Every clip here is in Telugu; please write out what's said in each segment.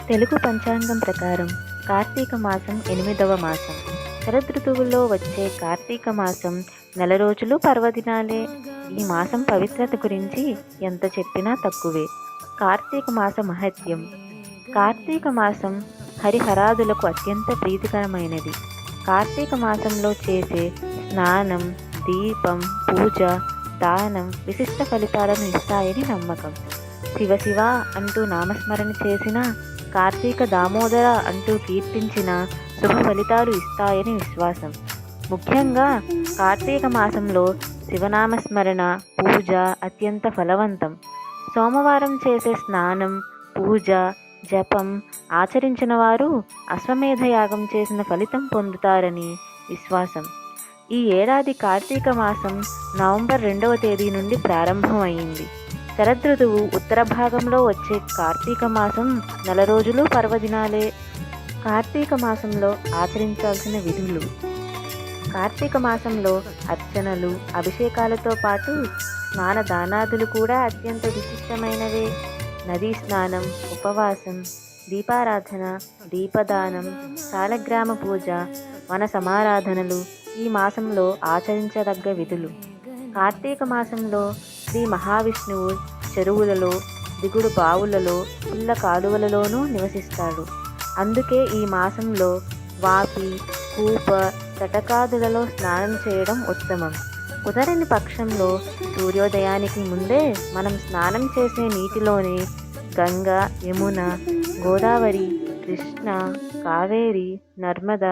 తెలుగు పంచాంగం ప్రకారం కార్తీక మాసం 8వ మాసం. శరదృతువులో వచ్చే కార్తీక మాసం నెల రోజులు పర్వదినాలే. ఈ మాసం పవిత్రత గురించి ఎంత చెప్పినా తక్కువే. కార్తీక మాస మహత్యం. కార్తీక మాసం హరిహరాదులకు అత్యంత ప్రీతికరమైనది. కార్తీక మాసంలో చేసే స్నానం, దీపం, పూజ, దానం విశిష్ట ఫలితాలను ఇస్తాయని నమ్మకం. శివ శివ అంటూ నామస్మరణ చేసిన, కార్తీక దామోదర అంటూ కీర్తించిన శుభ ఫలితాలు ఇస్తాయని విశ్వాసం. ముఖ్యంగా కార్తీక మాసంలో శివనామస్మరణ, పూజ అత్యంత ఫలవంతం. సోమవారం చేసే స్నానం, పూజ, జపం ఆచరించిన వారు అశ్వమేధ యాగం చేసిన ఫలితం పొందుతారని విశ్వాసం. ఈ ఏడాది కార్తీక మాసం నవంబర్ 2వ తేదీ నుండి ప్రారంభమైంది. శరదృతువు ఉత్తర భాగంలో వచ్చే కార్తీక మాసం నెల రోజులు పర్వదినాలే. కార్తీక మాసంలో ఆచరించాల్సిన విధులు. కార్తీక మాసంలో అర్చనలు, అభిషేకాలతో పాటు స్నాన దానాదులు కూడా అత్యంత విశిష్టమైనవే. నదీ స్నానం, ఉపవాసం, దీపారాధన, దీపదానం, శాలగ్రామ పూజ, వన సమారాధనలు ఈ మాసంలో ఆచరించదగ్గ విధులు. కార్తీక మాసంలో శ్రీ మహావిష్ణువు చెరువులలో, దిగుడు బావులలో, పుల్ల కాలువలలోనూ నివసిస్తాడు. అందుకే ఈ మాసంలో వాపి, కూప, తటకాదులలో స్నానం చేయడం ఉత్తమం. కుదరని పక్షంలో సూర్యోదయానికి ముందే మనం స్నానం చేసే నీటిలోనే గంగ, యమున, గోదావరి, కృష్ణ, కావేరి, నర్మద,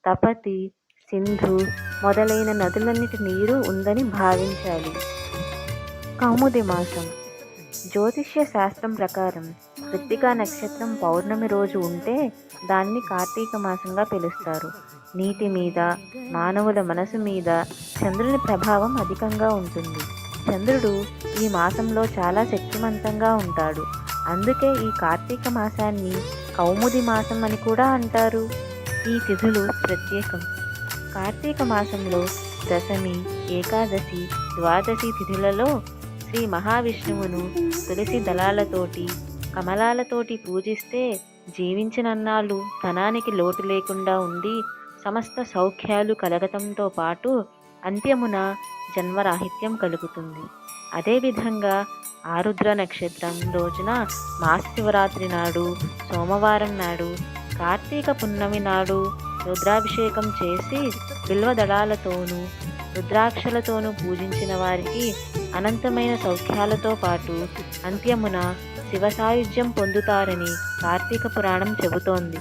తపతి, సింధు మొదలైన నదులన్నిటి నీరు ఉందని భావించాలి. కౌముది మాసం. జ్యోతిష్య శాస్త్రం ప్రకారం కృత్తికా నక్షత్రం పౌర్ణమి రోజు ఉంటే దాన్ని కార్తీక మాసంగా పిలుస్తారు. నీటి మీద, మానవుల మనసు మీద చంద్రుని ప్రభావం అధికంగా ఉంటుంది. చంద్రుడు ఈ మాసంలో చాలా శక్తివంతంగా ఉంటాడు. అందుకే ఈ కార్తీక మాసాన్ని కౌముది మాసం అని కూడా అంటారు. ఈ తిథులు ప్రత్యేకం. కార్తీక మాసంలో దశమి, ఏకాదశి, ద్వాదశి తిథులలో శ్రీ మహావిష్ణువును తులసి దళాలతోటి, కమలాలతోటి పూజిస్తే జీవించినన్నాళ్ళు ధనానికి లోటు లేకుండా ఉండి సమస్త సౌఖ్యాలు కలగటంతో పాటు అంత్యమున జన్మరాహిత్యం కలుగుతుంది. అదేవిధంగా ఆరుద్ర నక్షత్రం రోజున మహాశివరాత్రి నాడు, సోమవారం నాడు, కార్తీక పున్నమి నాడు రుద్రాభిషేకం చేసి బిల్వదళాలతోనూ రుద్రాక్షలతోనూ పూజించిన వారికి అనంతమైన సౌఖ్యాలతో పాటు అంత్యమున శివ సాయుధ్యం పొందుతారని కార్తీక పురాణం చెబుతోంది.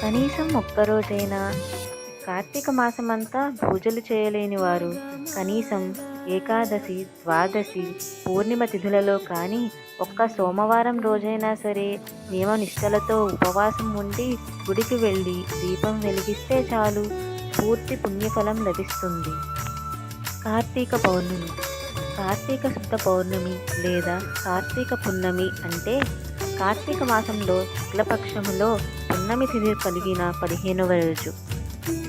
కనీసం ఒక్కరోజైనా కార్తీక మాసమంతా పూజలు చేయలేని వారు కనీసం ఏకాదశి, ద్వాదశి, పూర్ణిమ తిథులలో కానీ ఒక్క సోమవారం రోజైనా సరే నియమనిష్టలతో ఉపవాసం ఉండి గుడికి వెళ్ళి దీపం వెలిగిస్తే చాలు, పూర్తి పుణ్యఫలం లభిస్తుంది. కార్తీక పౌర్ణమి. కార్తీక శుద్ధ పౌర్ణమి లేదా కార్తీక పున్నమి అంటే కార్తీక మాసంలో శుక్లపక్షములో పున్నమి తిథి కలిగిన 15వ రోజు.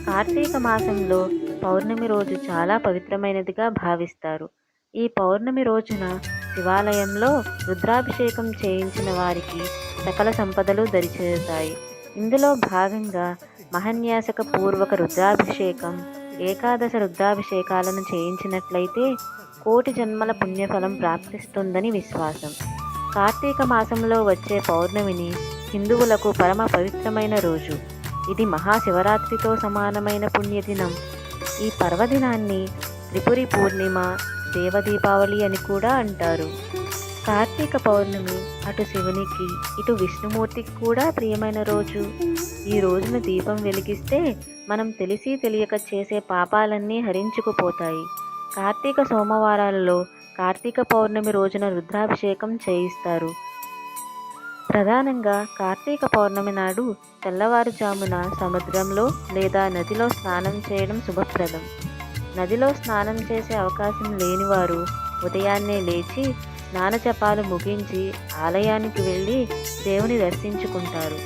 కార్తీక మాసంలో పౌర్ణమి రోజు చాలా పవిత్రమైనదిగా భావిస్తారు. ఈ పౌర్ణమి రోజున శివాలయంలో రుద్రాభిషేకం చేయించిన వారికి సకల సంపదలు దరిచేరుతాయి. ఇందులో భాగంగా మహన్యాసక పూర్వక రుద్రాభిషేకం, ఏకాదశ రుద్రాభిషేకాలను చేయించినట్లయితే కోటి జన్మల పుణ్యఫలం ప్రాప్తిస్తుందని విశ్వాసం. కార్తీక మాసంలో వచ్చే పౌర్ణమిని హిందువులకు పరమ పవిత్రమైన రోజు. ఇది మహాశివరాత్రితో సమానమైన పుణ్యదినం. ఈ పర్వదినాన్ని త్రిపురి పూర్ణిమ, దేవదీపావళి అని కూడా అంటారు. కార్తీక పౌర్ణమి అటు శివునికి, ఇటు విష్ణుమూర్తికి కూడా ప్రియమైన రోజు. ఈ రోజున దీపం వెలిగిస్తే మనం తెలిసి తెలియక చేసే పాపాలన్నీ హరించుకుపోతాయి. కార్తీక సోమవారాలలో కార్తీక పౌర్ణమి రోజున రుద్రాభిషేకం చేయిస్తారు. ప్రధానంగా కార్తీక పౌర్ణమి నాడు తెల్లవారుజామున సముద్రంలో లేదా నదిలో స్నానం చేయడం శుభప్రదం. నదిలో స్నానం చేసే అవకాశం లేనివారు ఉదయాన్నే లేచి స్నానజపాలు ముగించి ఆలయానికి వెళ్ళి దేవుని దర్శించుకుంటారు.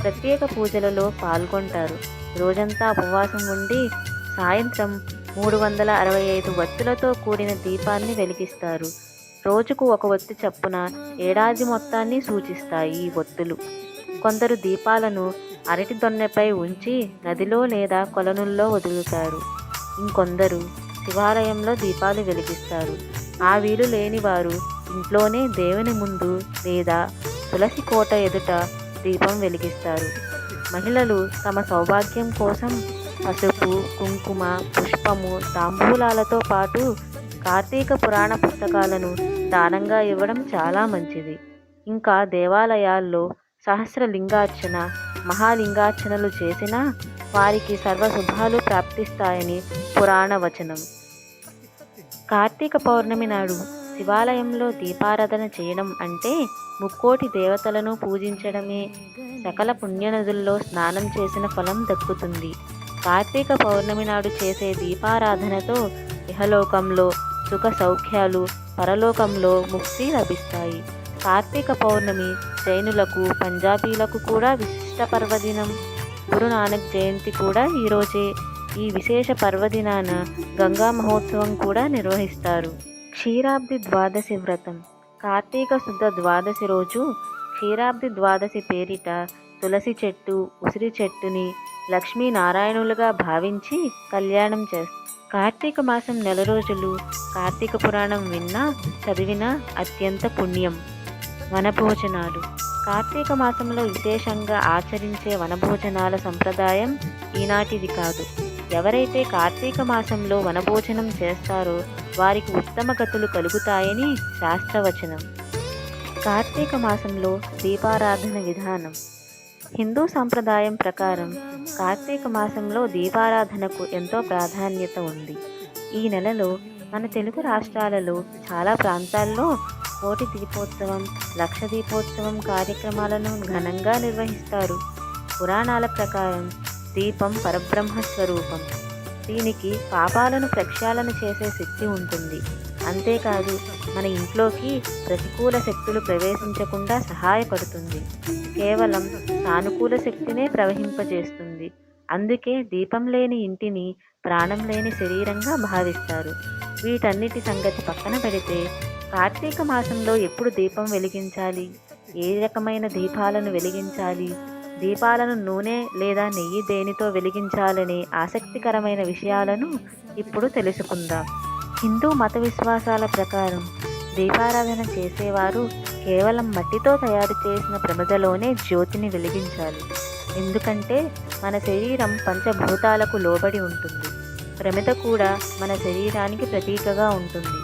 ప్రత్యేక పూజలలో పాల్గొంటారు. రోజంతా ఉపవాసం ఉండి సాయంత్రం 365 వత్తులతో కూడిన దీపాన్ని వెలిగిస్తారు. రోజుకు ఒక ఒత్తి చప్పున ఏడాది మొత్తాన్ని సూచిస్తాయి ఈ ఒత్తులు. కొందరు దీపాలను అరటి దొన్నెపై ఉంచి నదిలో లేదా కొలనుల్లో వదులుతారు. ఇంకొందరు శివాలయంలో దీపాలు వెలిగిస్తారు. ఆ వీలు లేని వారు ఇంట్లోనే దేవుని ముందు లేదా తులసి కోట ఎదుట దీపం వెలిగిస్తారు. మహిళలు తమ సౌభాగ్యం కోసం పసుపు, కుంకుమ, పుష్పము, తాంబూలాలతో పాటు కార్తీక పురాణ పుస్తకాలను దానంగా ఇవ్వడం చాలా మంచిది. ఇంకా దేవాలయాల్లో సహస్రలింగార్చన, మహాలింగార్చనలు చేసినా వారికి సర్వశుభాలు ప్రాప్తిస్తాయని పురాణ వచనం. కార్తీక పౌర్ణమి నాడు శివాలయంలో దీపారాధన చేయడం అంటే ముక్కోటి దేవతలను పూజించడమే. సకల పుణ్యనదుల్లో స్నానం చేసిన ఫలం దక్కుతుంది. కార్తీక పౌర్ణమి నాడు చేసే దీపారాధనతో ఇహలోకంలో సుఖ సౌఖ్యాలు, పరలోకంలో ముక్తి లభిస్తాయి. కార్తీక పౌర్ణమి జైనులకు, పంజాబీలకు కూడా విశిష్ట పర్వదినం. గురునానక్ జయంతి కూడా ఈరోజే. ఈ విశేష పర్వదినాన గంగా మహోత్సవం కూడా నిర్వహిస్తారు. క్షీరాబ్ది ద్వాదశి వ్రతం. కార్తీక శుద్ధ ద్వాదశి రోజు క్షీరాబ్ది ద్వాదశి పేరిట తులసి చెట్టు, ఉసిరి చెట్టుని లక్ష్మీనారాయణులుగా భావించి కళ్యాణం చేస్తారు. కార్తీక మాసం నెల రోజులు కార్తీక పురాణం విన్నా చదివినా అత్యంత పుణ్యం. వనభోజనాలు. కార్తీక మాసంలో విశేషంగా ఆచరించే వనభోజనాల సంప్రదాయం ఈనాటిది కాదు. ఎవరైతే కార్తీక మాసంలో వనభోజనం చేస్తారో వారికి ఉత్తమ గతులు కలుగుతాయని శాస్త్రవచనం. కార్తీక మాసంలో దీపారాధన విధానం. హిందూ సంప్రదాయం ప్రకారం కార్తీక మాసంలో దీపారాధనకు ఎంతో ప్రాధాన్యత ఉంది. ఈ నెలలో మన తెలుగు రాష్ట్రాలలో చాలా ప్రాంతాల్లో కోటి దీపోత్సవం, లక్ష దీపోత్సవం కార్యక్రమాలను ఘనంగా నిర్వహిస్తారు. పురాణాల ప్రకారం దీపం పరబ్రహ్మ స్వరూపం. దీనికి పాపాలను ప్రక్షాళన చేసే శక్తి ఉంటుంది. అంతేకాదు మన ఇంట్లోకి ప్రతికూల శక్తులు ప్రవేశించకుండా సహాయపడుతుంది. కేవలం సానుకూల శక్తినే ప్రవహింపజేస్తుంది. అందుకే దీపం లేని ఇంటిని ప్రాణం లేని శరీరంగా భావిస్తారు. వీటన్నిటి సంగతి పక్కన పెడితే కార్తీక మాసంలో ఎప్పుడు దీపం వెలిగించాలి, ఏ రకమైన దీపాలను వెలిగించాలి, దీపాలను నూనె లేదా నెయ్యి దేనితో వెలిగించాలనే ఆసక్తికరమైన విషయాలను ఇప్పుడు తెలుసుకుందాం. హిందూ మత విశ్వాసాల ప్రకారం దీపారాధన చేసేవారు కేవలం మట్టితో తయారు చేసిన ప్రమిదలోనే జ్యోతిని వెలిగించాలి. ఎందుకంటే మన శరీరం పంచభూతాలకు లోబడి ఉంటుంది. ప్రమిద కూడా మన శరీరానికి ప్రతీకగా ఉంటుంది.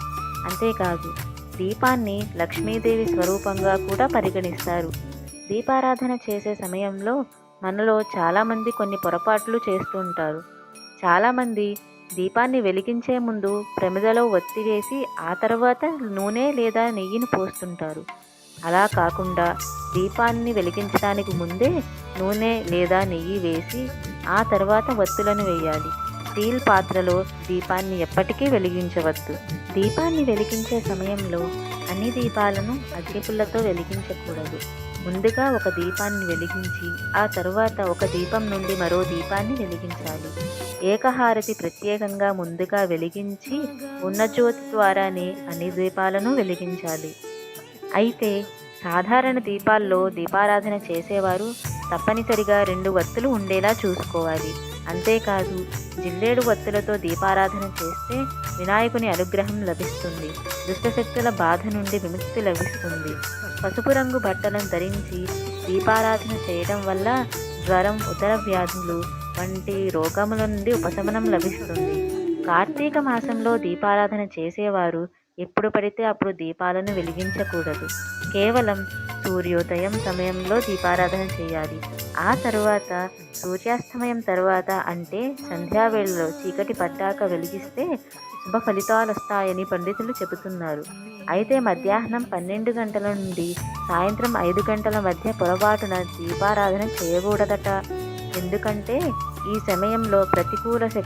అంతేకాదు దీపాన్ని లక్ష్మీదేవి స్వరూపంగా కూడా పరిగణిస్తారు. దీపారాధన చేసే సమయంలో మనలో చాలామంది కొన్ని పొరపాట్లు చేస్తుంటారు. చాలామంది దీపాన్ని వెలిగించే ముందు ప్రమిదలో ఒత్తి వేసి ఆ తర్వాత నూనె లేదా నెయ్యిని పోస్తుంటారు. అలా కాకుండా దీపాన్ని వెలిగించడానికి ముందే నూనె లేదా నెయ్యి వేసి ఆ తర్వాత వత్తులను వేయాలి. స్టీల్ పాత్రలో దీపాన్ని ఎప్పటికీ వెలిగించవద్దు. దీపాన్ని వెలిగించే సమయంలో అన్ని దీపాలను అగ్గిపుల్లతో వెలిగించకూడదు. ముందుగా ఒక దీపాన్ని వెలిగించి ఆ తరువాత ఒక దీపం నుండి మరో దీపాన్ని వెలిగించాలి. ఏకహారతి ప్రత్యేకంగా ముందుగా వెలిగించి ఉన్న జ్యోతి ద్వారానే అన్ని దీపాలను వెలిగించాలి. అయితే సాధారణ దీపాల్లో దీపారాధన చేసేవారు తప్పనిసరిగా 2 వత్తులు ఉండేలా చూసుకోవాలి. అంతేకాదు జిల్లేడు వత్తులతో దీపారాధన చేస్తే వినాయకుని అనుగ్రహం లభిస్తుంది. దుష్టశక్తుల బాధ నుండి విముక్తి లభిస్తుంది. పసుపు రంగు బట్టలను ధరించి దీపారాధన చేయడం వల్ల జ్వరం, ఉదర వ్యాధులు వంటి రోగముల నుండి ఉపశమనం లభిస్తుంది. కార్తీక మాసంలో దీపారాధన చేసేవారు ఎప్పుడు పడితే అప్పుడు దీపాలను వెలిగించకూడదు. కేవలం సూర్యోదయం సమయంలో దీపారాధన చేయాలి. ఆ తరువాత సూర్యాస్తమయం తర్వాత అంటే సంధ్యావేళలో చీకటి పడ్డాక వెలిగిస్తే శుభ ఫలితాలు వస్తాయని పండితులు చెబుతున్నారు. అయితే మధ్యాహ్నం 12 గంటల నుండి సాయంత్రం 5 గంటల మధ్య పొరపాటున దీపారాధన చేయకూడదట. ఎందుకంటే ఈ సమయంలో ప్రతికూల